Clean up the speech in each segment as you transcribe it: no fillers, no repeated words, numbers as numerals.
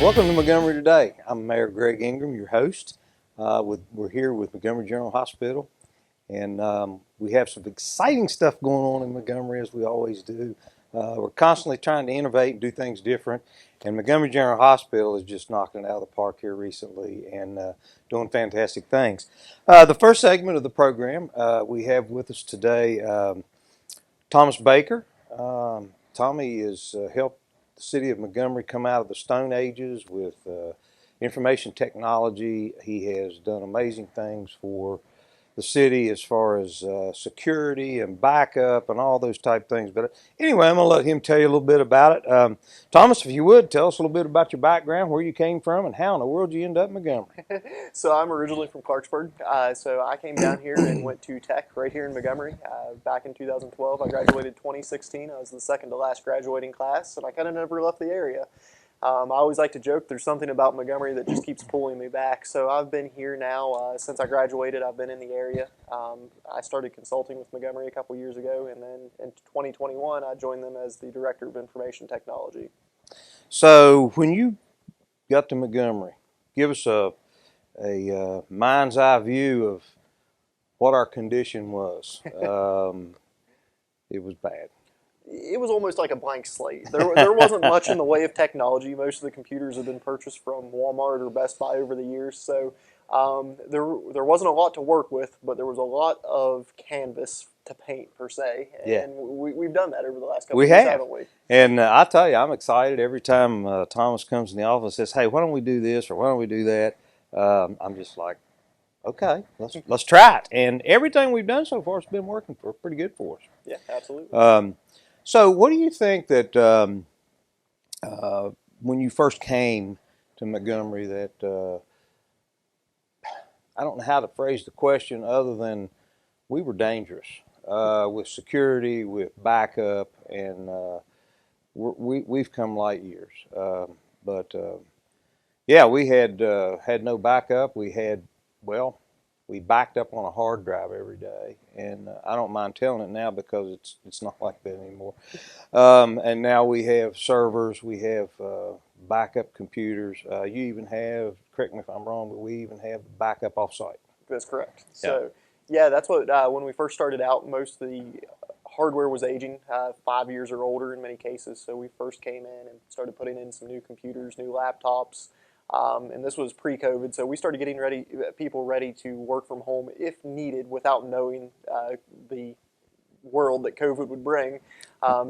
Welcome to Montgomery Today. I'm Mayor Greg Ingram, your host. We're here with Montgomery General Hospital, and we have some exciting stuff going on in Montgomery, as we always do. We're constantly trying to innovate and do things different, and Montgomery General Hospital is just knocking it out of the park here recently and doing fantastic things. The first segment of the program, we have with us today Thomas Baker. Tommy has helped the city of Montgomery come out of the Stone Ages with information technology. He has done amazing things for the city as far as security and backup and all those type things. But anyway, I'm going to let him tell you a little bit about it. Thomas, if you would, tell us a little bit about your background, where you came from, and how in the world you end up in Montgomery. So I'm originally from Clarksburg. So I came down here and went to Tech right here in Montgomery back in 2012. I graduated 2016. I was the second to last graduating class, and I kind of never left the area. I always like to joke there's something about Montgomery that just keeps pulling me back. So I've been here now since I graduated. I've been in the area. I started consulting with Montgomery a couple years ago, and then in 2021 I joined them as the Director of Information Technology. So when you got to Montgomery, give us a mind's eye view of what our condition was. It was bad. It was almost like a blank slate. There wasn't much in the way of technology. Most of the computers have been purchased from Walmart or Best Buy over the years, so there wasn't a lot to work with, but there was a lot of canvas to paint per se, and Yeah. we've done that over the last couple of years, haven't we? And I tell you, I'm excited every time Thomas comes in the office and says, "Hey, why don't we do this or why don't we do that?" I'm just like, "Okay, let's try it." And everything we've done so far has been working pretty good for us. Yeah, absolutely. So what do you think that when you first came to Montgomery that I don't know how to phrase the question other than we were dangerous with security, with backup, and we've come light years. But yeah, we had no backup. We backed up on a hard drive every day, and I don't mind telling it now because it's not like that anymore. And now we have servers, we have backup computers. You even have, correct me if I'm wrong, but we even have backup offsite. That's correct. So yeah, that's what when we first started out, most of the hardware was aging, 5 years or older in many cases. So we first came in and started putting in some new computers, new laptops. And this was pre-COVID, so we started getting people ready to work from home if needed without knowing the world that COVID would bring.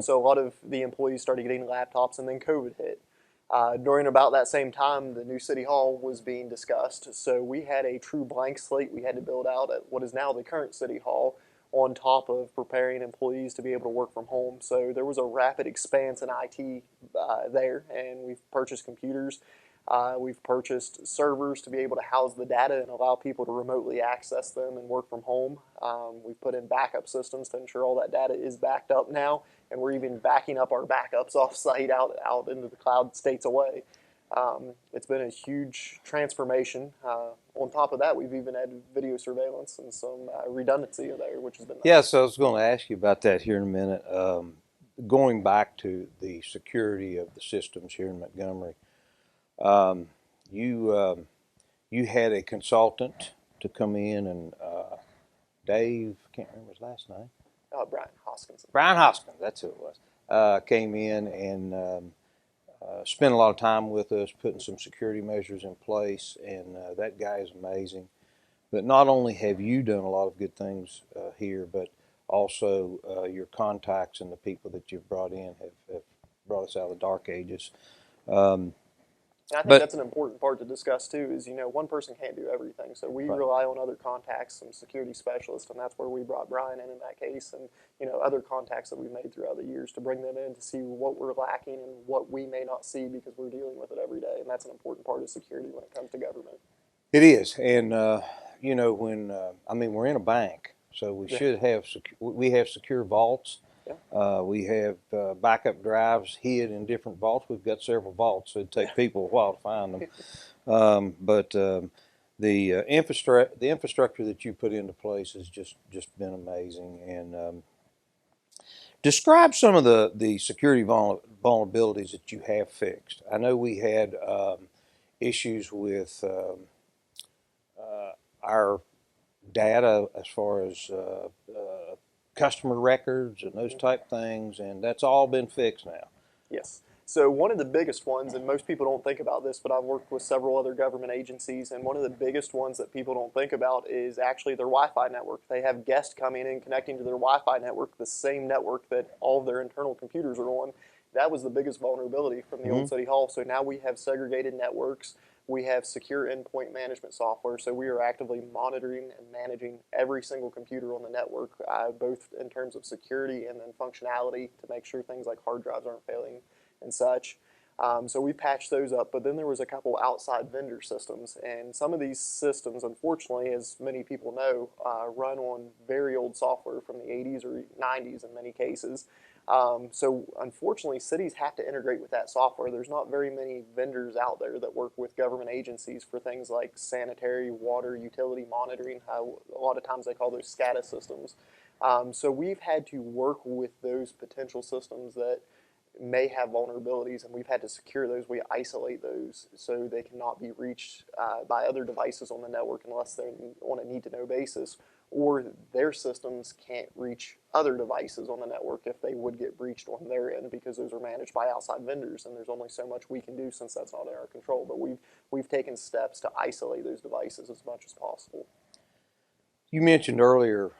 So a lot of the employees started getting laptops, and then COVID hit. During about that same time, the new City Hall was being discussed, so we had a true blank slate we had to build out at what is now the current City Hall, on top of preparing employees to be able to work from home. So there was a rapid expanse in IT there, and we've purchased computers. We've purchased servers to be able to house the data and allow people to remotely access them and work from home. We've put in backup systems to ensure all that data is backed up now, and we're even backing up our backups off-site out into the cloud states away. It's been a huge transformation. On top of that, we've even added video surveillance and some redundancy there, which has been nice. Yeah, so I was going to ask you about that here in a minute. Going back to the security of the systems here in Montgomery, you had a consultant to come in, and Dave, I can't remember his last name. Brian Hoskins. Brian Hoskins, that's who it was. Came in and spent a lot of time with us, putting some security measures in place, and that guy is amazing. But not only have you done a lot of good things here, but also your contacts and the people that you've brought in have brought us out of the dark ages. I think that's an important part to discuss too, is, one person can't do everything. So we rely on other contacts, some security specialists, and that's where we brought Brian in that case, and other contacts that we've made throughout the years to bring them in to see what we're lacking and what we may not see because we're dealing with it every day, and that's an important part of security when it comes to government. It is, and when we're in a bank, so we should have we have secure vaults. Yeah. We have backup drives hid in different vaults. We've got several vaults, so it'd take people a while to find them. But the infrastructure that you put into place has just been amazing. And Describe some of the security vulnerabilities that you have fixed. I know we had issues with our data as far as customer records and those type things, and that's all been fixed now. Yes. So one of the biggest ones, and most people don't think about this, but I've worked with several other government agencies, and one of the biggest ones that people don't think about is actually their Wi-Fi network. They have guests coming in connecting to their Wi-Fi network, the same network that all of their internal computers are on. That was the biggest vulnerability from the old City Hall. So now we have segregated networks. We have secure endpoint management software, so we are actively monitoring and managing every single computer on the network, both in terms of security and then functionality to make sure things like hard drives aren't failing and such. So we patched those up, but then there was a couple outside vendor systems, and some of these systems, unfortunately, as many people know, run on very old software from the 80s or 90s in many cases. So unfortunately, cities have to integrate with that software. There's not very many vendors out there that work with government agencies for things like sanitary, water, utility monitoring. A lot of times they call those SCADA systems. So we've had to work with those potential systems that may have vulnerabilities, and we've had to secure those. We isolate those so they cannot be reached by other devices on the network unless they're on a need-to-know basis, or their systems can't reach other devices on the network if they would get breached on their end, because those are managed by outside vendors, and there's only so much we can do since that's not in our control. But we've taken steps to isolate those devices as much as possible. You mentioned earlier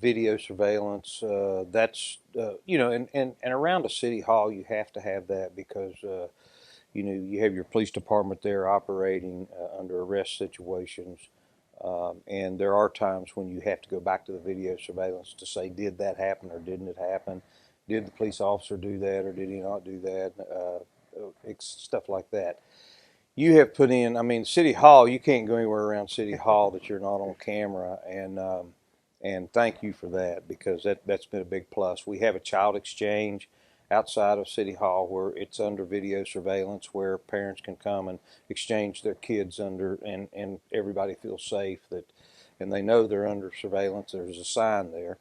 video surveillance. That's and around a city hall you have to have that because you have your police department there operating under arrest situations, and there are times when you have to go back to the video surveillance to say, did that happen or didn't it happen? Did the police officer do that or did he not do that? Stuff like that. You have put in, I mean, City Hall, you can't go anywhere around City Hall that you're not on camera, and thank you for that, because that's been a big plus. We have a child exchange outside of City Hall where it's under video surveillance, where parents can come and exchange their kids under, and everybody feels safe, and they know they're under surveillance. There's a sign there.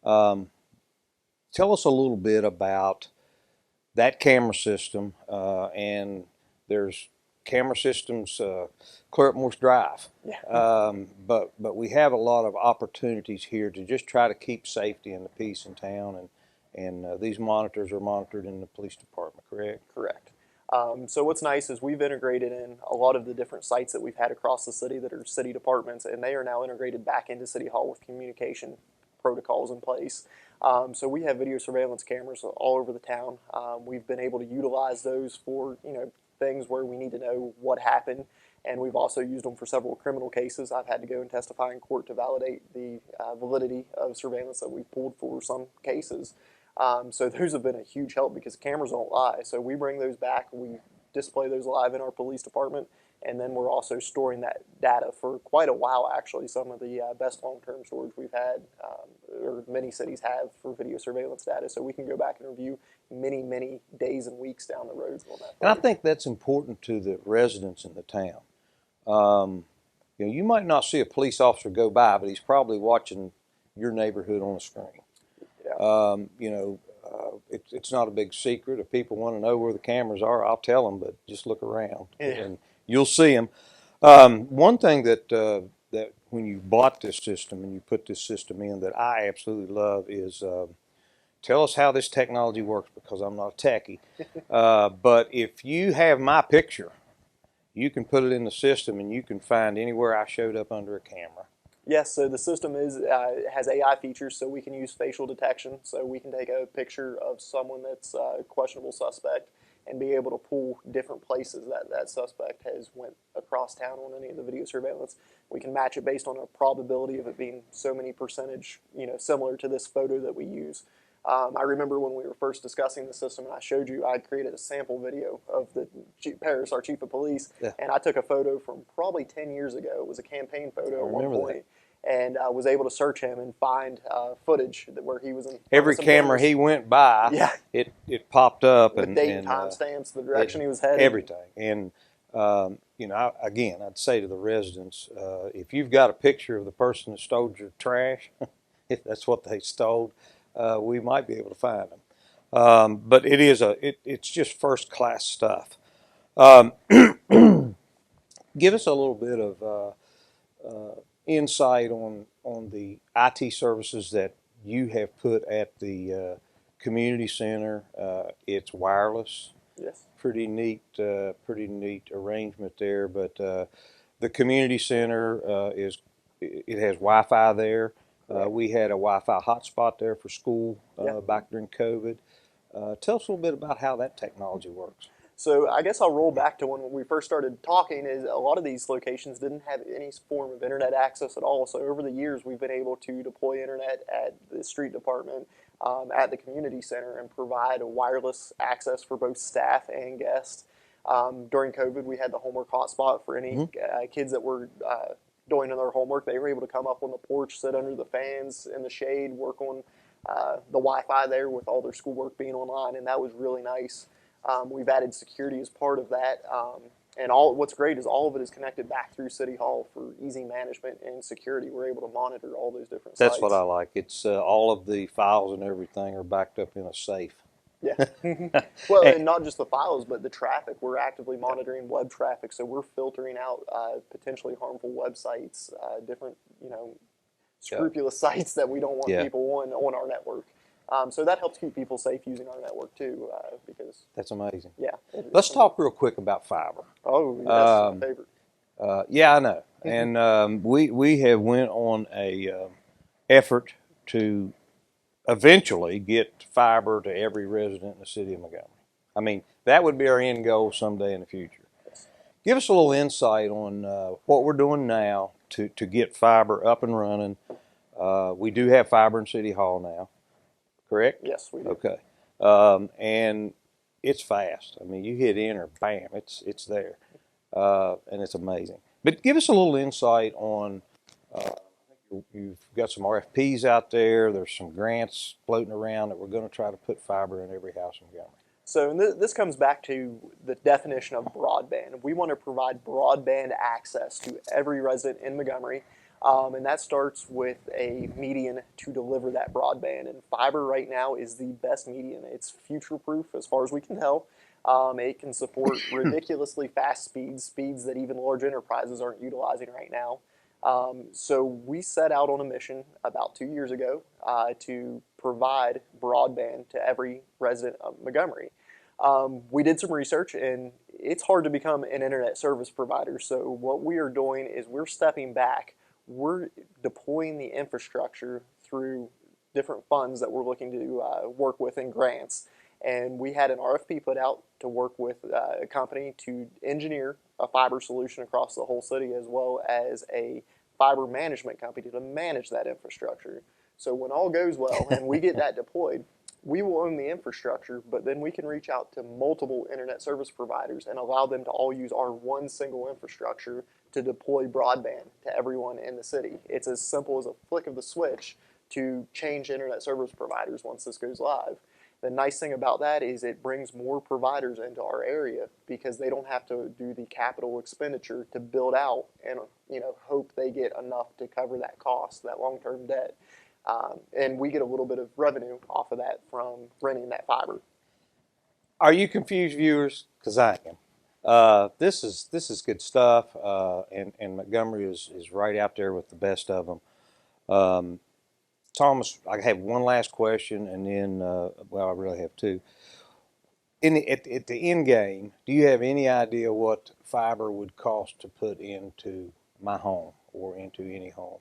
Tell us a little bit about that camera system, and there's camera systems clear up Morse Drive. Yeah. But we have a lot of opportunities here to just try to keep safety and the peace in town, and these monitors are monitored in the police department, correct? Correct. So what's nice is we've integrated in a lot of the different sites that we've had across the city that are city departments, and they are now integrated back into City Hall with communication protocols in place. So we have video surveillance cameras all over the town. We've been able to utilize those for things where we need to know what happened, and we've also used them for several criminal cases. I've had to go and testify in court to validate the validity of surveillance that we've pulled for some cases. So those have been a huge help because cameras don't lie. So we bring those back, we display those live in our police department, and then we're also storing that data for quite a while, actually. Some of the best long-term storage we've had, or many cities have, for video surveillance data, so we can go back and review many, many days and weeks down the road on that. And I think that's important to the residents in the town. You might not see a police officer go by, but he's probably watching your neighborhood on the screen. Yeah. It's not a big secret. If people want to know where the cameras are, I'll tell them, but just look around and you'll see them. One thing that when you bought this system and you put this system in that I absolutely love is tell us how this technology works, because I'm not a techie. But if you have my picture, you can put it in the system and you can find anywhere I showed up under a camera. Yes, so the system has AI features, so we can use facial detection. So we can take a picture of someone that's a questionable suspect and be able to pull different places that suspect has went across town on any of the video surveillance. We can match it based on a probability of it being so many percentage, similar to this photo that we use. I remember when we were first discussing the system and I showed you, I created a sample video of the Paris, our chief of police, and I took a photo from probably 10 years ago. It was a campaign photo at one point. And I was able to search him and find footage where he was in. Every camera he went by, it popped up. With date and timestamps, the direction he was headed. Everything. And, again, I'd say to the residents, if you've got a picture of the person that stole your trash, if that's what they stole, we might be able to find them. But it's just first class stuff. Um, give us a little bit of insight on the IT services that you have put at the community center. It's wireless. Yes. Pretty neat arrangement there. But the community center it has Wi-Fi there. We had a Wi-Fi hotspot there for school back during COVID. Tell us a little bit about how that technology works. So I guess I'll roll back to when we first started talking. Is a lot of these locations didn't have any form of internet access at all. So over the years, we've been able to deploy internet at the street department, at the community center, and provide a wireless access for both staff and guests. During COVID, we had the homework hotspot for any kids that were doing their homework. They were able to come up on the porch, sit under the fans in the shade, work on the Wi-Fi there with all their schoolwork being online, and that was really nice. We've added security as part of that, and what's great is all of it is connected back through City Hall for easy management and security. We're able to monitor all those different sites. That's what I like. It's all of the files and everything are backed up in a safe. Yeah. Well, and not just the files, but the traffic. We're actively monitoring web traffic, so we're filtering out potentially harmful websites, different, scrupulous sites that we don't want people on our network. So that helps keep people safe using our network too, because that's amazing. Yeah. Let's talk real quick about fiber. Oh, that's my favorite. Yeah, I know. And we have went on a effort to eventually get fiber to every resident in the city of Montgomery. I mean, that would be our end goal someday in the future. Yes. Give us a little insight on what we're doing now to get fiber up and running. We do have fiber in City Hall now, correct? Yes, we do. Okay. And it's fast. I mean, you hit enter, bam, it's there. And it's amazing. But give us a little insight on, you've got some RFPs out there. There's some grants floating around that we're going to try to put fiber in every house in Montgomery. So this comes back to the definition of broadband. We want to provide broadband access to every resident in Montgomery, and that starts with a median to deliver that broadband. And fiber right now is the best median. It's future-proof as far as we can tell. It can support ridiculously fast speeds that even large enterprises aren't utilizing right now. So we set out on a mission about 2 years ago to provide broadband to every resident of Montgomery. We did some research, and it's hard to become an internet service provider. So what we are doing is we're stepping back. We're deploying the infrastructure through different funds that we're looking to work with in grants. And we had an RFP put out to work with a company to engineer a fiber solution across the whole city, as well as a fiber management company to manage that infrastructure. So when all goes well and we get that deployed, we will own the infrastructure, but then we can reach out to multiple internet service providers and allow them to all use our one single infrastructure to deploy broadband to everyone in the city. It's as simple as a flick of the switch to change internet service providers once this goes live. The nice thing about that is it brings more providers into our area because they don't have to do the capital expenditure to build out and hope they get enough to cover that cost, that long-term debt. And we get a little bit of revenue off of that from renting that fiber. Are you confused, viewers? Because I am. This is good stuff, and Montgomery is right out there with the best of them. Thomas, I have one last question, and then, I really have two. At the end game, do you have any idea what fiber would cost to put into my home or into any home?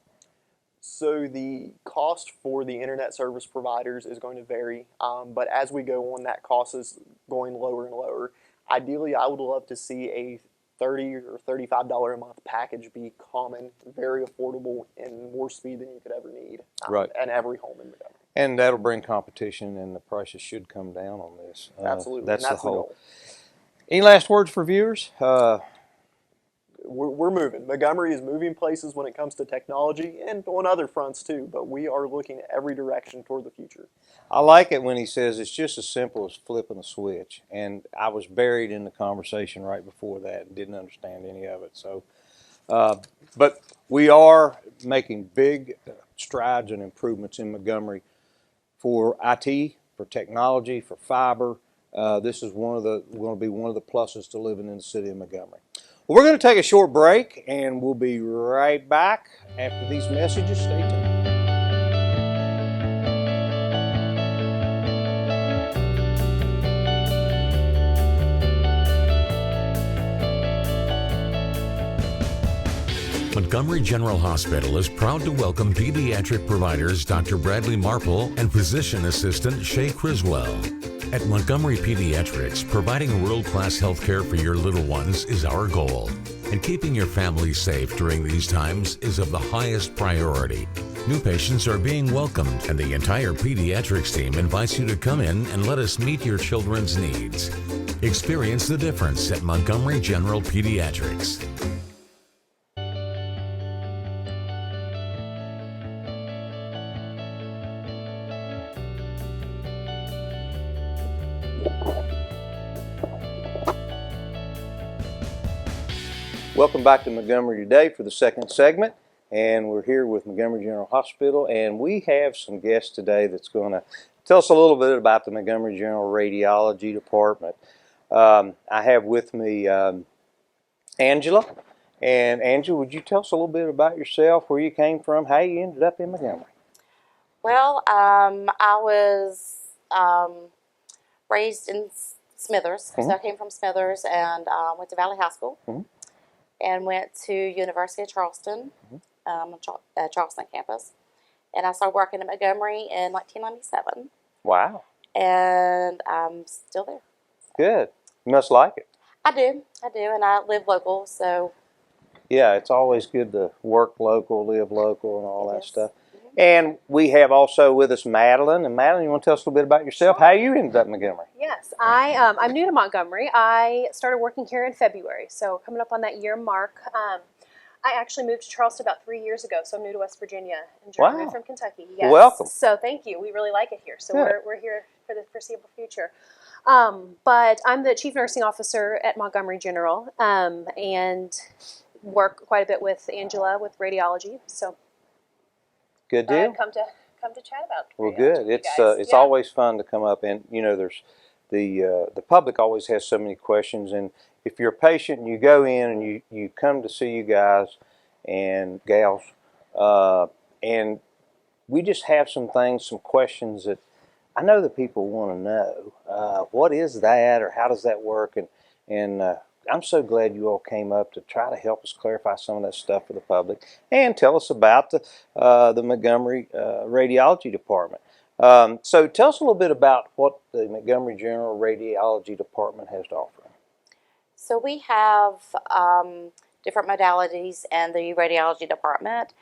So the cost for the internet service providers is going to vary, but as we go on, that cost is going lower and lower. Ideally, I would love to see a $30 or $35 a month package be common, very affordable, and more speed than you could ever need. Right. And every home in Montgomery. And that'll bring competition, and the prices should come down on this. Absolutely. That's the whole. Goal. Any last words for viewers? We're moving. Montgomery is moving places when it comes to technology and on other fronts too, but we are looking every direction toward the future. I like it when he says it's just as simple as flipping a switch, and I was buried in the conversation right before that and didn't understand any of it. So, but we are making big strides and improvements in Montgomery for IT, for technology, for fiber. This is going to be one of the pluses to living in the city of Montgomery. Well, we're going to take a short break, and we'll be right back after these messages. Stay tuned. Montgomery General Hospital is proud to welcome pediatric providers Dr. Bradley Marple and physician assistant Shay Criswell. At Montgomery Pediatrics, providing world-class health care for your little ones is our goal, and keeping your family safe during these times is of the highest priority. New patients are being welcomed, and the entire pediatrics team invites you to come in and let us meet your children's needs. Experience the difference at Montgomery General Pediatrics. Welcome back to Montgomery Today for the second segment, and we're here with Montgomery General Hospital, and we have some guests today that's going to tell us a little bit about the Montgomery General Radiology Department. I have with me Angela, and Angela, would you tell us a little bit about yourself, where you came from, how you ended up in Montgomery? Well, I was raised in Smithers, so I came from Smithers and went to Valley High School. And went to University of Charleston, Charleston campus. And I started working at Montgomery in 1997. Wow. And I'm still there. Good. You must like it. I do, and I live local, so. Yeah, it's always good to work local, live local, and all that stuff. Mm-hmm. And we have also with us Madeline. And Madeline, you want to tell us a little bit about yourself? Sure. How you ended up in Montgomery? Yes, I'm new to Montgomery. I started working here in February, so coming up on that year mark. I actually moved to Charleston about 3 years ago, so I'm new to West Virginia and moved from Kentucky. Yes. Welcome. So thank you. We really like it here. So we're here for the foreseeable future. But I'm the Chief Nursing Officer at Montgomery General and work quite a bit with Angela with Radiology. So good deal. Come to chat about. Well, good. It's always fun to come up, and there's the public always has so many questions, and if you're a patient and you go in and you come to see you guys and gals, and we just have some questions that I know that people want to know. What is that, or how does that work? And I'm so glad you all came up to try to help us clarify some of that stuff for the public and tell us about the Montgomery Radiology Department. So tell us a little bit about what the Montgomery General Radiology Department has to offer. So we have different modalities in the radiology department.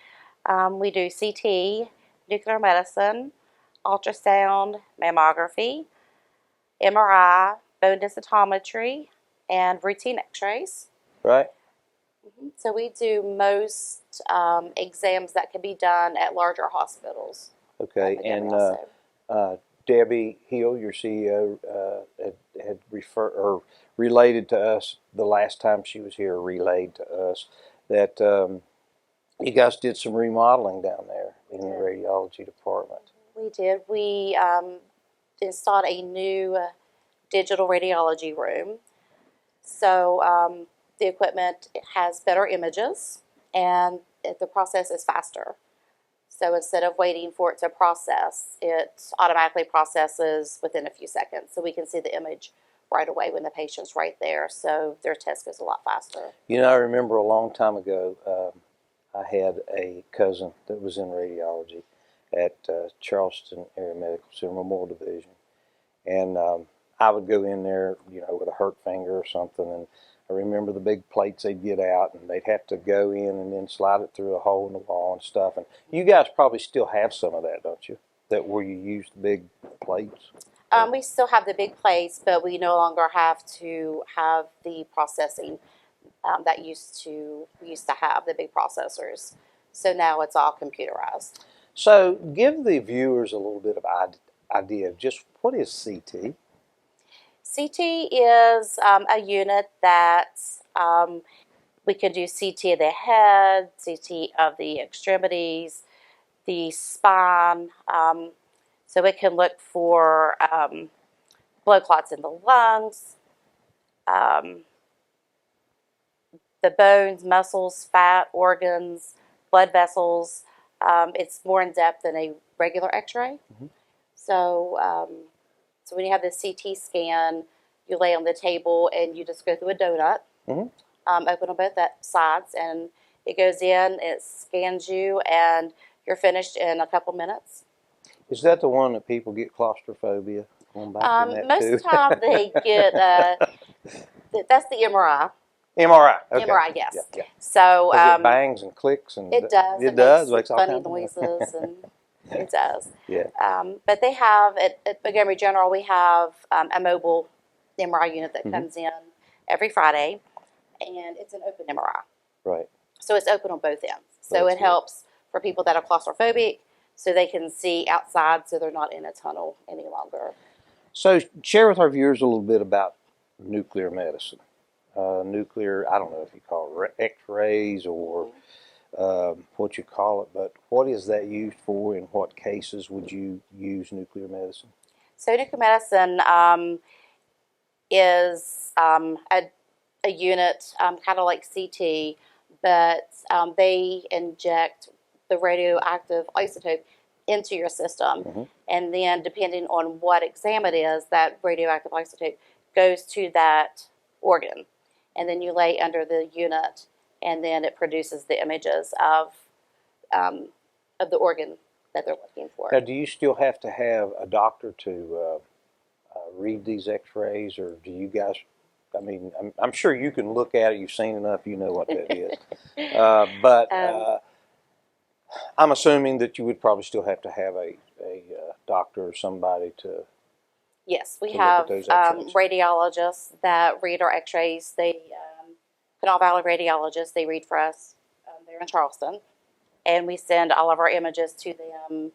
We do CT, nuclear medicine, ultrasound, mammography, MRI, bone densitometry, and routine x-rays. Right. So we do most exams that can be done at larger hospitals. Okay, and Debbie Hill, your CEO, had related to us the last time she was here, relayed to us that you guys did some remodeling down there in the radiology department. We did. We installed a new digital radiology room. So the equipment has better images, and the process is faster. So instead of waiting for it to process, it automatically processes within a few seconds. So we can see the image right away when the patient's right there. So their test goes a lot faster. I remember a long time ago, I had a cousin that was in radiology at Charleston Area Medical Center Memorial Division. And I would go in there, with a hurt finger or something, and I remember the big plates they'd get out, and they'd have to go in and then slide it through a hole in the wall and stuff. And you guys probably still have some of that, don't you? That where you use the big plates? We still have the big plates, but we no longer have to have the processing that we used to have, the big processors. So now it's all computerized. So give the viewers a little bit of idea of just what is CT? CT is a unit that we can do CT of the head, CT of the extremities, the spine. So it can look for blood clots in the lungs, the bones, muscles, fat, organs, blood vessels. It's more in depth than a regular X-ray. Mm-hmm. So, so when you have the CT scan, you lay on the table and you just go through a donut, Mm-hmm. Open on both sides, and it goes in, it scans you, and you're finished in a couple minutes. Is that the one that people get claustrophobia? Going back to that Most too? of the time they get, that's the MRI. MRI. Okay. MRI, yes. Yeah, yeah. So it bangs and clicks and it does. It does. Makes all funny kinds of noises, and it does. Yeah. But they have at Montgomery General, we have a mobile MRI unit that comes in every Friday, and it's an open MRI. Right. So it's open on both ends. So That's it good. helps for people that are claustrophobic, so they can see outside, so they're not in a tunnel any longer. So share with our viewers a little bit about nuclear medicine. Nuclear, I don't know if you call it X-rays or what you call it, but what is that used for? In what cases would you use nuclear medicine? So nuclear medicine is a unit kind of like CT, but they inject the radioactive isotope into your system, and then depending on what exam it is, that radioactive isotope goes to that organ, and then you lay under the unit, and then it produces the images of the organ that they're looking for. Now, do you still have to have a doctor to read these X-rays, or do you guys? I mean, I'm sure you can look at it. You've seen enough. You know what that is. But I'm assuming that you would probably still have to have a doctor or somebody to. Yes, we to have look at those X-rays. radiologists that read our X-rays. They Canal Valley radiologists. They read for us. They're in Charleston, and we send all of our images to them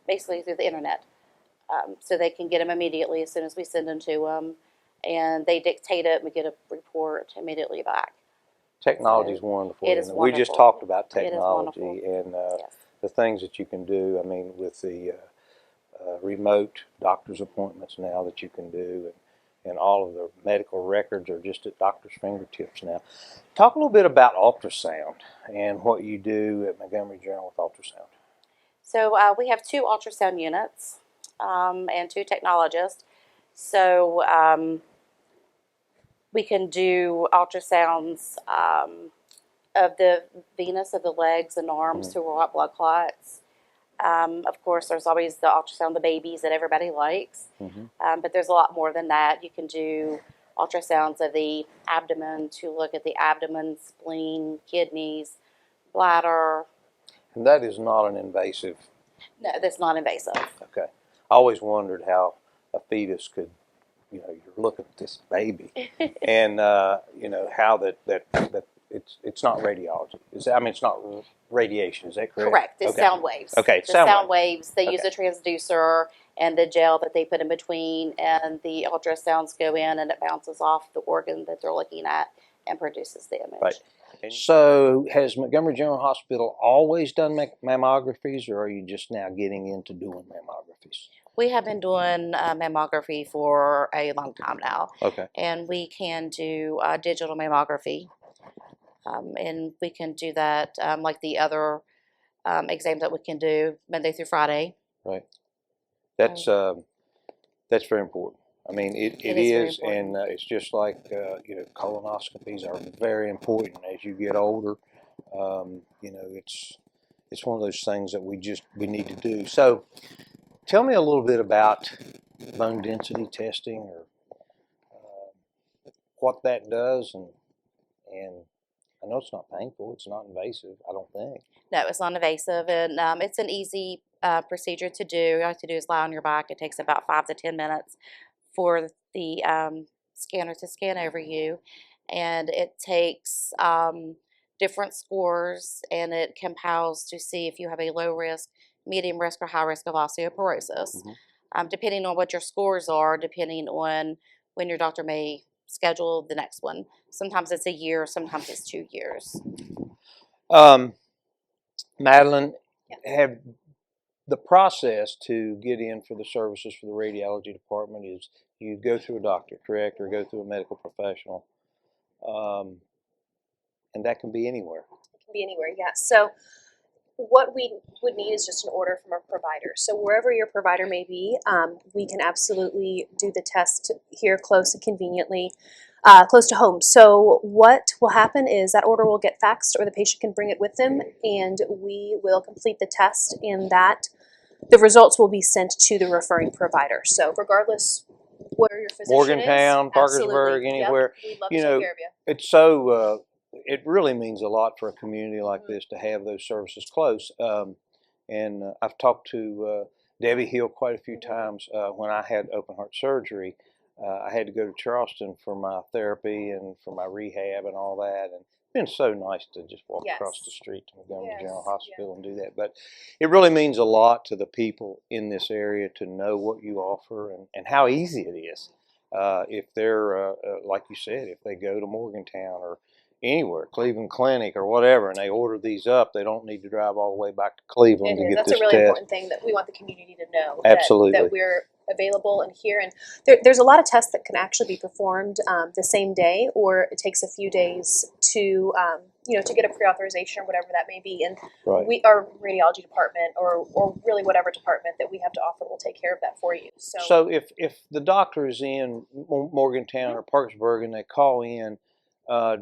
basically through the internet, so they can get them immediately as soon as we send them to them, and they dictate it. And we get a report immediately back. Technology is wonderful. It is We just wonderful. talked about It is technology wonderful. and Yes. the things that you can do. I mean, with the remote doctor's appointments now that you can do, and all of the medical records are just at doctor's fingertips now. Talk a little bit about ultrasound and what you do at Montgomery General with ultrasound. So we have 2 ultrasound units and 2 technologists. So we can do ultrasounds of the venous of the legs and arms to rule out blood clots. Of course, there's always the ultrasound of the babies that everybody likes, but there's a lot more than that. You can do ultrasounds of the abdomen to look at the abdomen, spleen, kidneys, bladder. And that is not an invasive. No, that's not invasive. Okay. I always wondered how a fetus could, you're looking at this baby, and how that it's not radiology. It's not radiation. Is that correct? Correct. It's okay. sound waves. Okay, the sound waves. They use a transducer and the gel that they put in between, and the ultrasounds go in, and it bounces off the organ that they're looking at and produces the image. Right. So, has Montgomery General Hospital always done mammographies, or are you just now getting into doing mammographies? We have been doing mammography for a long time now. Okay. And we can do digital mammography. And we can do that like the other exams that we can do Monday through Friday. Right. That's very important. I mean, it is, and it's just like colonoscopies are very important as you get older. It's one of those things that we need to do. So, tell me a little bit about bone density testing, or what that does, and I know it's not painful. It's not invasive, I don't think. No, it's not invasive, and it's an easy procedure to do. All you have to do is lie on your back. It takes about 5 to 10 minutes for the scanner to scan over you, and it takes different scores, and it compiles to see if you have a low risk, medium risk, or high risk of osteoporosis. Depending on what your scores are, depending on when your doctor may schedule the next one. Sometimes it's a year, sometimes it's 2 years. Madeline, have the process to get in for the services for the radiology department is you go through a doctor, correct, or go through a medical professional, and that can be anywhere. It can be anywhere, yes. So what we would need is just an order from a provider. So wherever your provider may be, we can absolutely do the test here close and conveniently, close to home. So what will happen is that order will get faxed, or the patient can bring it with them, and we will complete the test, and that the results will be sent to the referring provider. So regardless where your physician Morgantown, is, Parkersburg, absolutely. anywhere. Yep. We'd love You to know, take care of you. it's so, it really means a lot for a community like this to have those services close. And I've talked to Debbie Hill quite a few times. When I had open heart surgery, I had to go to Charleston for my therapy and for my rehab and all that. And it's been so nice to just walk across the street to Montgomery General Hospital and do that. But it really means a lot to the people in this area to know what you offer and how easy it is. If they're, like you said, if they go to Morgantown or anywhere, Cleveland Clinic or whatever, and they order these up, they don't need to drive all the way back to Cleveland to get That's this a really test. important thing that we want the community to know. Absolutely. That we're available and here. And there's a lot of tests that can actually be performed the same day, or it takes a few days to, to get a pre-authorization or whatever that may be. And our radiology department or really whatever department that we have to offer will take care of that for you. So if the doctor is in Morgantown or Parkersburg and they call in,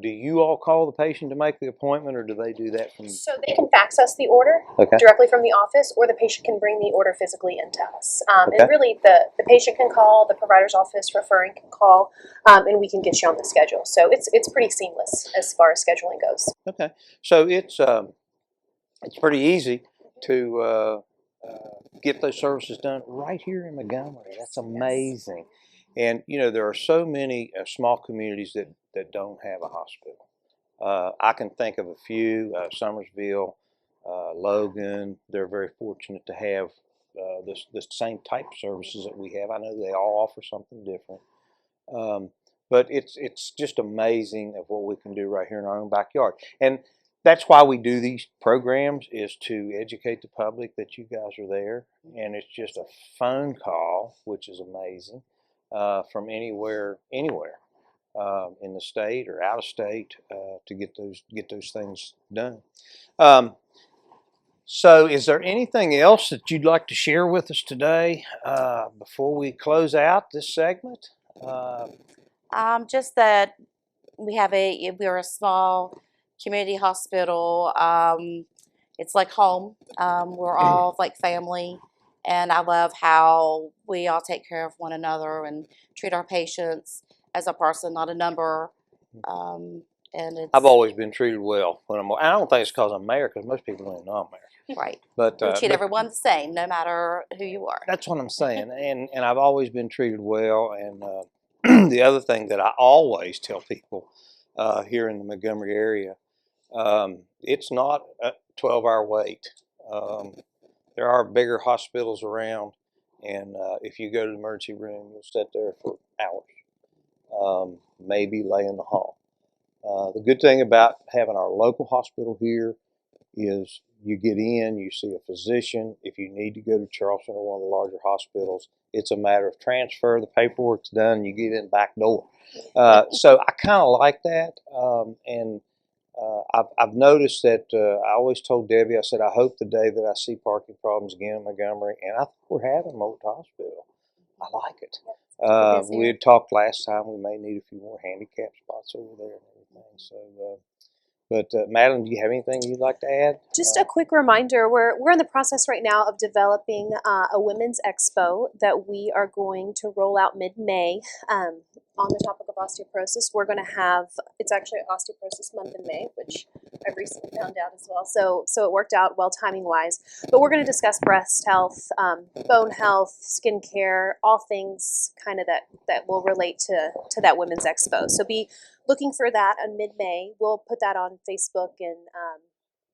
do you all call the patient to make the appointment, or do they do that from? So they can fax us the order directly from the office, or the patient can bring the order physically into us. And really, the patient can call, the provider's office referring can call, and we can get you on the schedule. So it's pretty seamless as far as scheduling goes. Okay, so it's pretty easy to get those services done right here in Montgomery. That's amazing. And there are so many small communities that don't have a hospital. I can think of a few: Summersville, Logan. They're very fortunate to have this same type of services that we have. I know they all offer something different, but it's just amazing of what we can do right here in our own backyard. And that's why we do these programs, is to educate the public that you guys are there. And it's just a phone call, which is amazing, from anywhere in the state or out of state to get those things done. So is there anything else that you'd like to share with us today before we close out this segment? Just that we're a small community hospital. It's like home. We're all like family, and I love how we all take care of one another and treat our patients as a person, not a number. And I've always been treated well when I don't think it's because I'm mayor, because most people don't even know I'm mayor. Right. But we treat everyone the same, no matter who you are. That's what I'm saying, and I've always been treated well. And the other thing that I always tell people here in the Montgomery area, it's not a 12-hour wait. There are bigger hospitals around, and if you go to the emergency room, you'll sit there for hours, maybe lay in the hall. The good thing about having our local hospital here is you get in, you see a physician. If you need to go to Charleston or one of the larger hospitals, it's a matter of transfer. The paperwork's done, you get in the back door. So I kind of like that. I've noticed that I always told Debbie, I said, I hope the day that I see parking problems again in Montgomery, and I think we're having them over at the hospital. I like it. We had talked last time we may need a few more handicap spots over there and everything. So, but Madeline, do you have anything you'd like to add? Just a quick reminder, we're in the process right now of developing a women's expo that we are going to roll out mid-May. On the topic of osteoporosis, we're going to have, it's actually Osteoporosis Month in May, which I've recently found out as well. So it worked out well timing-wise. But we're going to discuss breast health, bone health, skin care, all things kind of that will relate to that women's expo. So be looking for that on mid-May. We'll put that on Facebook and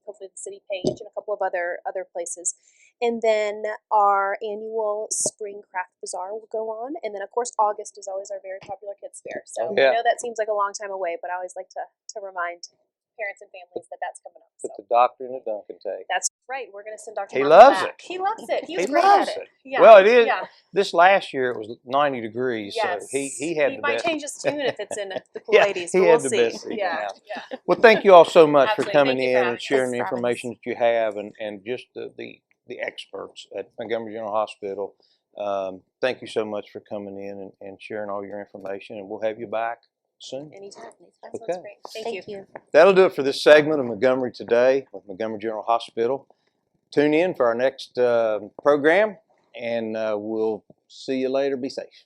hopefully the city page and a couple of other places. And then our annual Spring Craft Bazaar will go on. And then, of course, August is always our very popular kids fair. So I know that seems like a long time away, but I always like to remind parents and families that that's coming up. Put the doctor in a Dunkin' tank. That's Right, we're going to send Dr. He Marple loves back. it. He loves it. He was He great loves at it. it. Yeah. Well, it is. Yeah. This last year it was 90 degrees, Yes. so he had the might best. change his tune if it's in the cool Yeah, 80s, he but had we'll the see. best seat in the Yeah. house. Yeah. Well, thank you all so much for Absolutely. coming Thank you in for and sharing the Thanks for having information that you have and just the experts at Montgomery General Hospital. Thank you so much for coming in and sharing all your information, and we'll have you back soon. Anytime. That Okay. sounds great. Thank you. That'll do it for this segment of Montgomery Today with Montgomery General Hospital. Tune in for our next program, and we'll see you later. Be safe.